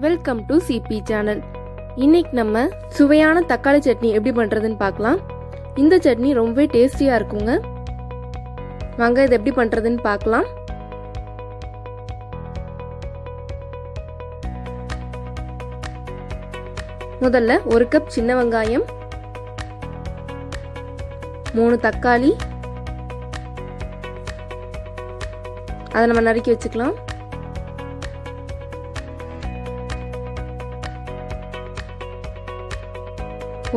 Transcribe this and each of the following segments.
Welcome to CP channel. இன்னைக்கு நம்ம சுவையான தக்காளி சட்னி எப்படி பண்றதுன்னு பார்க்கலாம். இந்த சட்னி ரொம்பவே டேஸ்டியா இருக்குங்க. வாங்க இது எப்படி பண்றதுன்னு பார்க்கலாம். முதல்ல 1 கப் சின்ன வெங்காயம், 3 தக்காளி, அதை நம்ம நறுக்கி வச்சுக்கலாம்.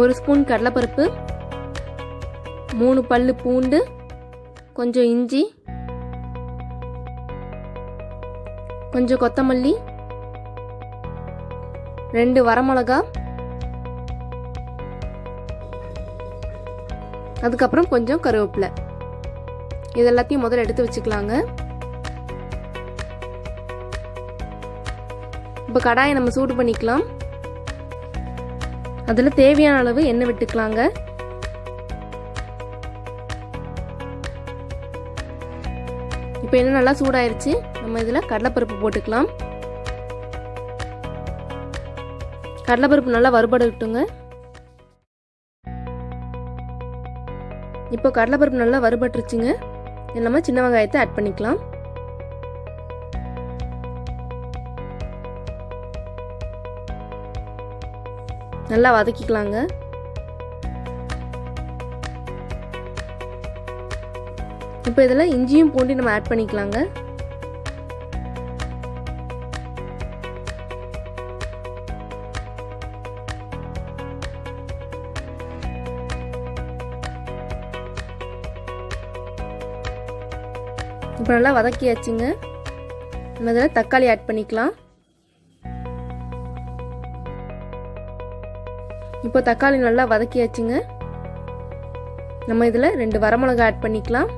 ஒரு ஸ்பூன் கடலைப்பருப்பு, 3 பல்லு பூண்டு, கொஞ்சம் இஞ்சி, கொஞ்சம் கொத்தமல்லி, 2 வரமிளகா, அதுக்கப்புறம் கொஞ்சம் கருவேப்பிலை. இது எல்லாத்தையும் முதல்ல எடுத்து வச்சுக்கலாங்க. இப்போ கடாயை நம்ம சூடு பண்ணிக்கலாம். அதில் தேவையான அளவு எண்ணெய் விட்டுக்கலாங்க. இப்போ எண்ணெய் நல்லா சூடாயிருச்சு. நம்ம இதில் கடலைப்பருப்பு போட்டுக்கலாம். கடலைப்பருப்பு நல்லா வறுபடட்டுங்க. இப்போ கடலைப்பருப்பு நல்லா வறுபட்டுருச்சுங்க. இதில் நம்ம சின்ன வெங்காயத்தை ஆட் பண்ணிக்கலாம். நல்லா வதக்கிக்கலாங்க. இப்போ இதில் இஞ்சியும் பூண்டி நம்ம ஆட் பண்ணிக்கலாங்க. இப்போ நல்லா வதக்கியாச்சுங்க. நம்ம இதில் தக்காளி ஆட் பண்ணிக்கலாம். இப்போ தக்காளி நல்லா வதக்கியாச்சுங்க. நம்ம இதில் 2 வரமிளகா ஆட் பண்ணிக்கலாம்.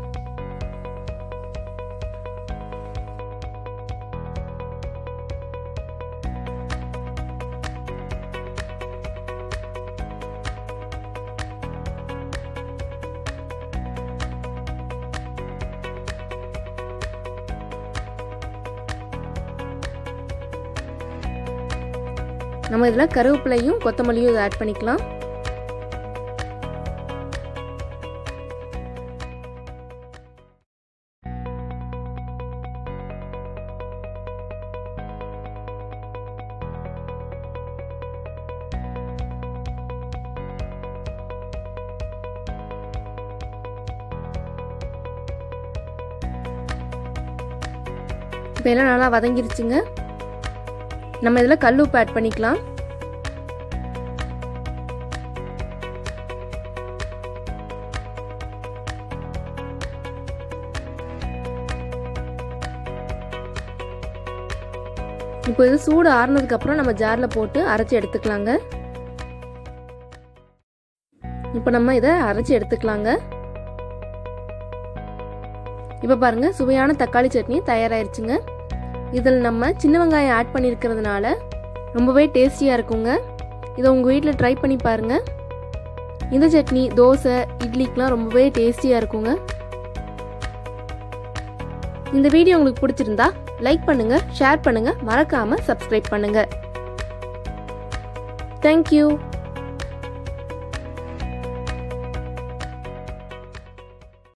நம்ம இதில் கருவேப்பிலையும் கொத்தமல்லியும் ஆட் பண்ணிக்கலாம். இப்போ எல்லாம் நல்லா வதங்கிருச்சுங்க. நம்ம இதில் கல் உப்பு ஆட் பண்ணிக்கலாம். இப்போ இது சூடு ஆறுனதுக்கு அப்புறம் நம்ம ஜாரில் போட்டு அரைச்சி எடுத்துக்கலாங்க. இப்போ நம்ம இதை அரைச்சி எடுத்துக்கலாங்க. இப்போ பாருங்க, சுவையான தக்காளி சட்னி தயாராயிருச்சுங்க. இதில் நம்ம சின்ன வெங்காயம் ஆட் பண்ணியிருக்கிறதுனால ரொம்பவே டேஸ்டியாக இருக்குங்க. இதை உங்கள் வீட்டில் ட்ரை பண்ணி பாருங்கள். இந்த சட்னி தோசை, இட்லிக்கெலாம் ரொம்பவே டேஸ்டியாக இருக்குங்க. இந்த வீடியோ உங்களுக்கு பிடிச்சிருந்தா லைக் பண்ணுங்க, ஷேர் பண்ணுங்க, மறக்காம சப்ஸ்கிரைப் பண்ணுங்க. தேங்க்யூ.